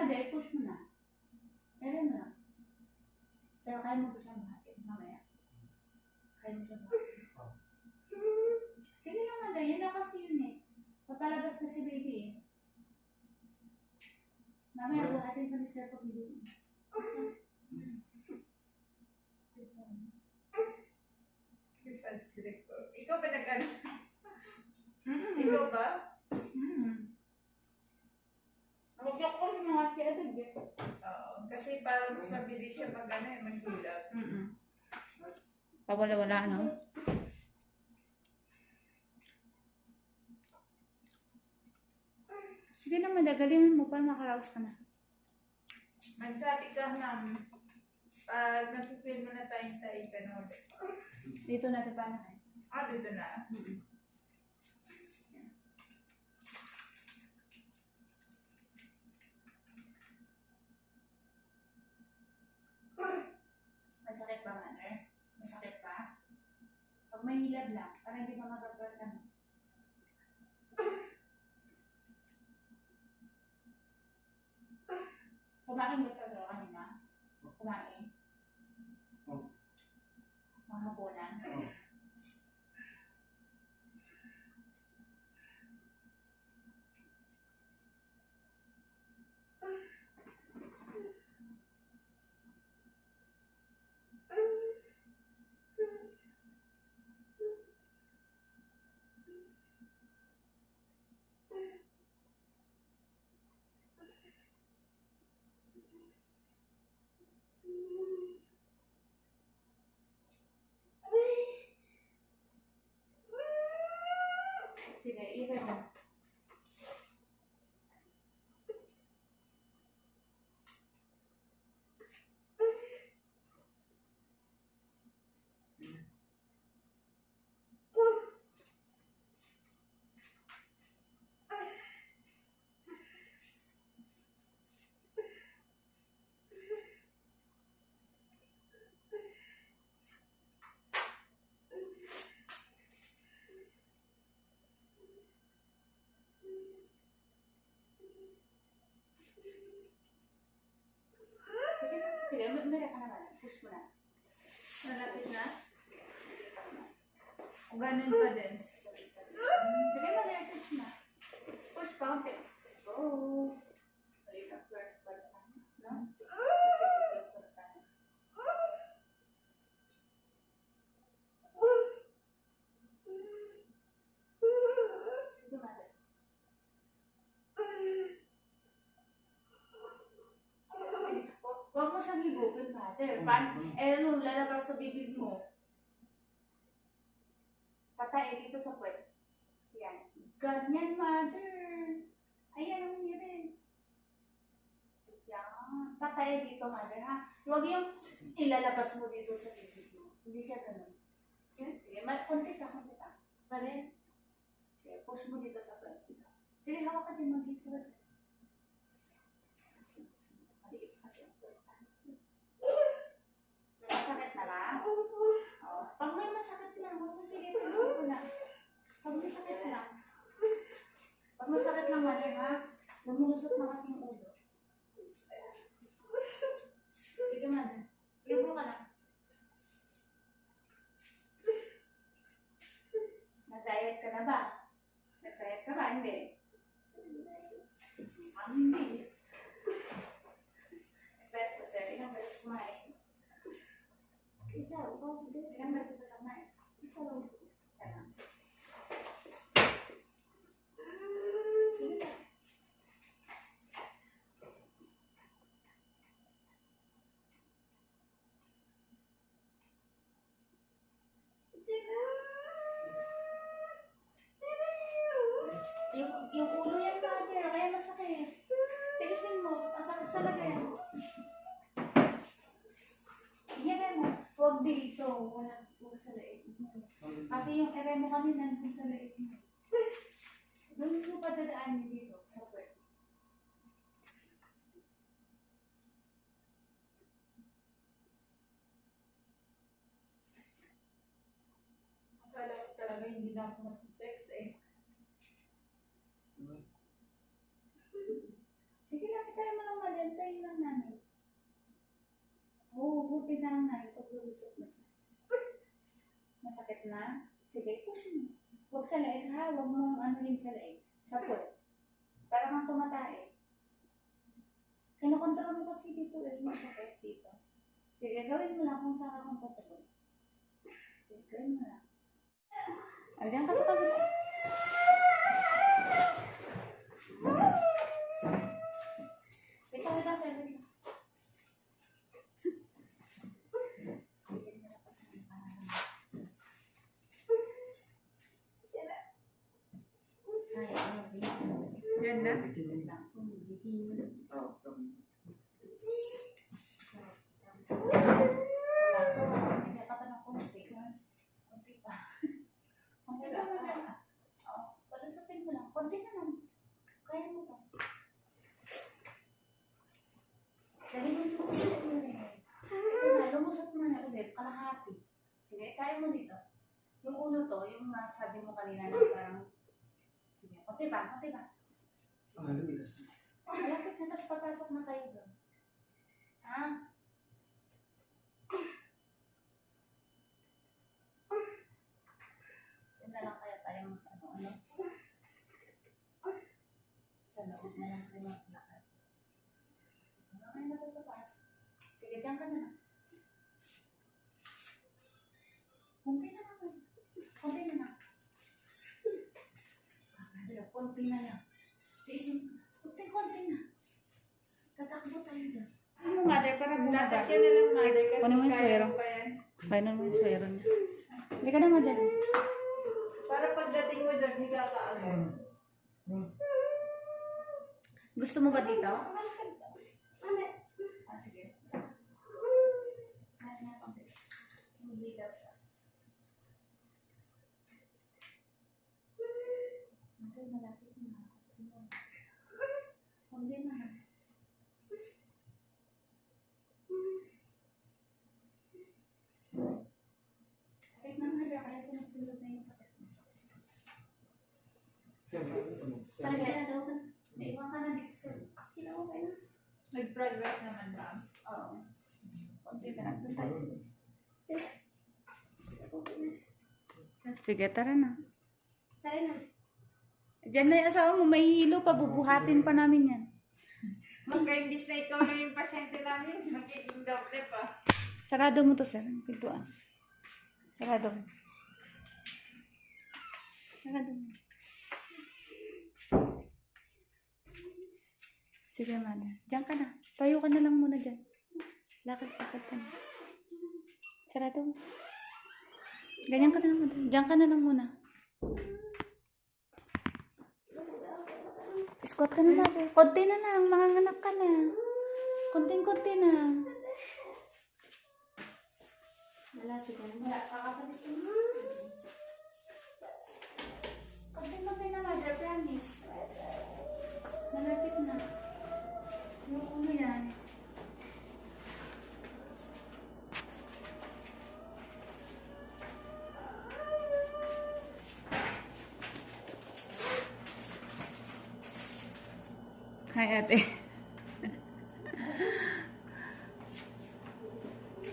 Mother, push mo na. Meron mo na. Pero kaya mo ba siyang mahatid mamaya? Kaya mo siyang mahatid? Sige lang, Mother. Yan lang kasi yun eh. Papalabas na si baby eh. Mamaya, buhatin pa ni Sir pag hindi. Ikaw ba nag-ano? Ikaw ba? Mag-lock ko yung mga agad eh. Oo. Kasi parang mas mabilis siya mag-ano eh, mag-hilap. Pawala-wala, no? Sige na, madagalingan mo para makaraos ka na. Magsabi ka, ma'am, pag nag-feel mo na tayong ka na ulit. Dito natin paano kayo. Dito na. Masakit ba, Mother? Masakit pa? Pag may hilab lang, para hindi ka mag-abort ka mo. Kumain ba ito kanina? Kumain? Mamapunan? Sige, ikot mo. Sige, meron ka naman. Push mo na. Malapit na? O ganun pa din. Sige, Mother, push na. Push pa, okay. Go. Halika, first, no? Sige, Mother. Huwag mo siyang higupin, Mother. Ano, lalabas sa bibig mo. Patay dito sa puwet. Yan. Ganyan, Mother. Ayan, ang rin. Ayan. Patay dito, Mother, ha? Huwag yung ilalabas mo dito sa bibig mo. Hindi siya ganun. Sige, konti ka. Mother. Sige, push mo dito sa puwet. Sige, hawak ka dyan. Mag-dito ka dyan. Masakit na ba? Oh. Pag may masakit lang, huwag mong pilitin ko na. Pag may sakit lang. Pag may sakit lang, Mother, ha? Lumulusot na kasi yung ulo. Sige, Mother. Libro ka lang. Nag-diet ka na ba? Nag-diet ka ba? Hindi. Hindi. Nag-diet ko, sir. Ilang beses kumain. Ilang beses pa sa kumain? Isa lang. Sige na. Yung ulo yan, Mother, kaya masakit. Tiisin mo, ang sakit talaga yan. Yan mo, huwag dito, huwag sa leeg mo. Kasi yung ere mo kanina, nandun sa leeg mo. Doon mo pa dadaanin dito, sa puwet. Akala ko talaga hindi na ako mag-text eh. Sige, nakita mo lang, Mother. konti na lang na, paglulusot na siya. Masakit na? Sige, push mo. Huwag sa leeg ha, huwag mong anuhin sa leeg. Sa puwet. Para mang tumatae. Kinokontrol mo kasi dito eh, masakit dito. Sige, gawin mo lang kung saan ka comfortable. Sige, gawin mo lang. Diyan ka sa kabila. Wait lang, sir. Wait lang. Yan na. Palusutin mo lang. Konti na lang. Kaya mo ba? Dali mo ito. Ito na, lumusot mo na ulit. Kalahati. Sige, kaya mo dito. Yung ulo to, yung sabi mo kanina na parang, sige, konti ba? Konti ba? Malapit na, tapos papasok na tayo doon. Ha? Yun na lang kaya tayo ano. Sa loob na lang tayo maglakad. Sige, mamaya na tayo papasok. Sige, dyan ka na. Konti na lang. Konti na lang. Konti na lang. Tiisin. Konti na. Tatakbo tayo doon. Ano mother, para bumaba. Dapat yan na lang, mother, kasi Kunin mo yung kaya suwero. pa yan. Kainan mo yung suwero niya. Hindi ka na mother. Para pagdating mo doon, hindi ka kaagad. Gusto mo ba dito? Sige. Kaya na konti. Hindi daw siya. Mother, malapit na. Konti na. Sakit na nga siya, kaya sunod-sunod na yung sakit mo. Talaga na daw ka. Naiwan ka na dito sa kita ko kayo. Nag-progress naman ba? Oo. Konti ka na. Doon tayo. Sige, tara na. Tara na. Diyan na yung asawa mo, may hilo pa, bubuhatin pa namin yan. Magka-imbis na ikaw na yung pasyente namin, magiging doble pa. Sarado mo to, sir. Ang pintuan. Sarado mo. Sarado mo. Sige, mana. Diyan ka na. Tayo ka na lang muna dyan. Lakad-lakad ka na. Sarado mo. Ganyan ka na lang muna. Diyan ka na lang muna. Squat ka na natin. Konti na lang. Manganganak ka na. Konting-konti na. Malapit ka na. Wala. Kakapalit ka na. Konting-konti na, mother. Promise. Malapit na. Yung ulo yan. Hi, ate.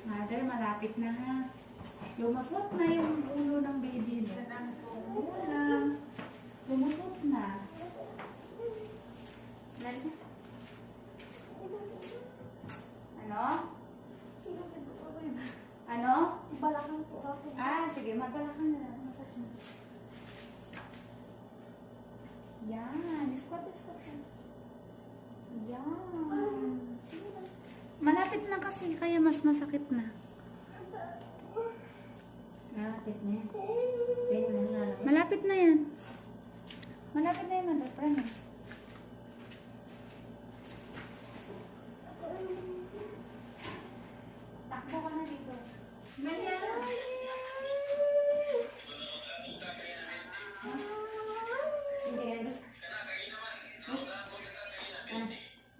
Mother, malapit na ha. Lumusot na yung ulo ng baby mo. Lumusot na. Ano? Ano? Balakang po ako. Ah, sige, magbalakang na lang. Massage mo. Yan. Squat. Yan. Sige na. Malapit na kasi, kaya mas masakit na. Malapit na yan. Malapit na yan. Malapit na yan, mother. Promise. Takbo ka na dito.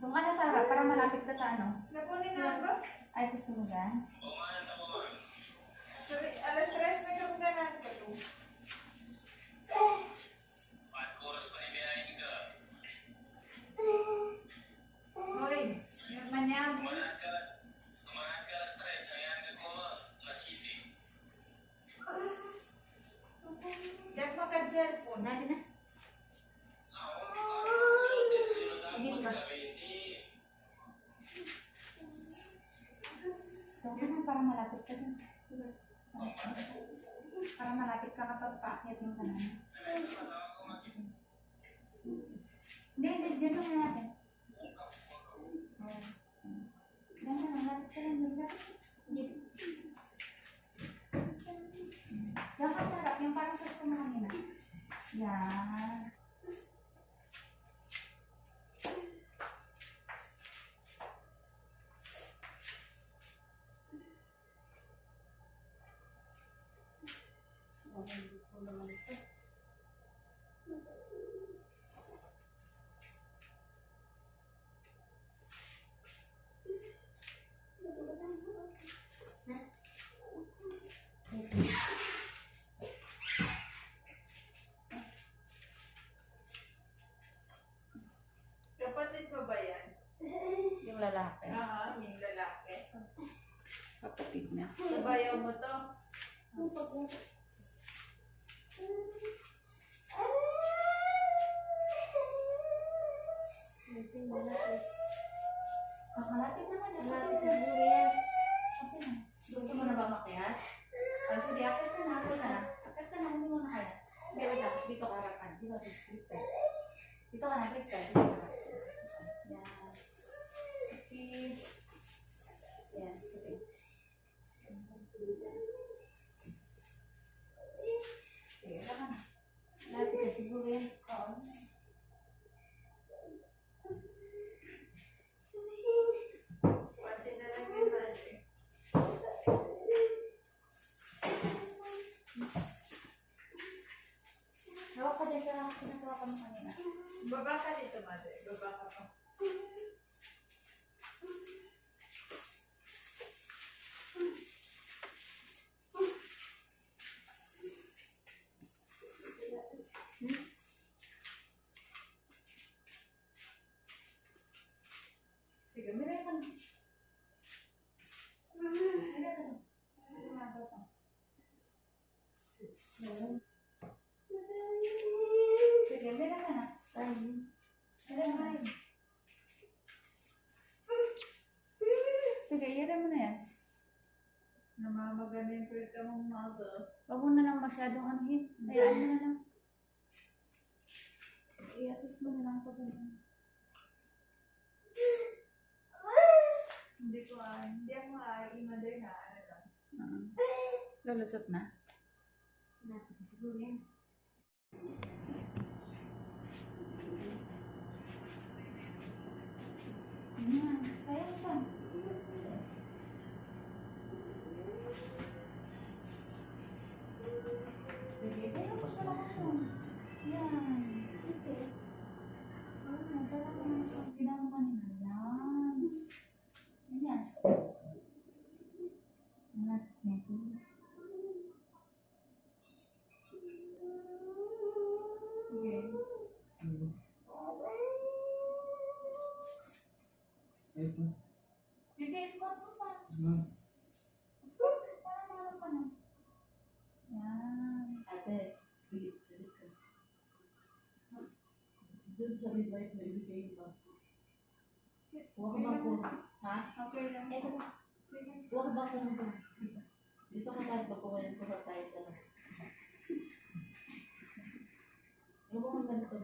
Doon ka na sa harap para malapit ka sa ano. Napunin na ako. Ay, gusto mo gan? Sorry, alas 3 may kapaganan ko to. Hoy, naman yan. malapit ka dun. Para malapit ka kapag paakyat yung kanan. Hindi, dito na natin. Diyan ka, malapit ka lang. Dito. Diyan ka sarap, yung parang sa kanina. Yan. Kapatid mo ba yan? Yung lalaki. Oo, yung lalaki. Kapatid na. Sabayaw mo to? Malapit naman. Malapit na siguro yan. Okay na. Gusto mo na ba makihat? Sige, akit ka na. Akit ka na. Akit ka na. Hindi mo na kaya. Dito ka. Dito ka harapan. Dito ka. Dito ka na. Dito ka. Dito ka. Yan. Fish. Yan. Sige. Sige, ka na. Malapit na siguro yan. Oo. Pati na lang yung mali. Hawak ka din sa pinagawa ka mo kanina. Baba ka dito, mother. Baba ka pa. Sige, miray ka na. Miray ka na. Gumagawa ka. Sige, miray ka na. Miray mo na. Sige, iyan mo na yan. Namamagana yung pwede mong mother. Huwag mo na lang masyadong anuhin. Hayaan mo na lang. I-assist mo na lang pag ano. Hindi ako mother na ano lang. Lalusot na? Malapit na siguro yan. Yan. Sayang pa. Sige, sayang pa pala ako. Yan. Sige. Dala ko na ito. Ginawa ko nila. Yan. Yan. Malapit na siguro. Sige. Sige, spot mo pa. Parang mahalo pa na. Yan. Ate, pilit ka. Doon sa revive na ibigay ba? Huwag ba ko? Ha? Okay lang. Ito ba? Huwag ba ko ng gas? Dito ka tayo pagkawalan ko ba tayo sa... Huwag mo ganito.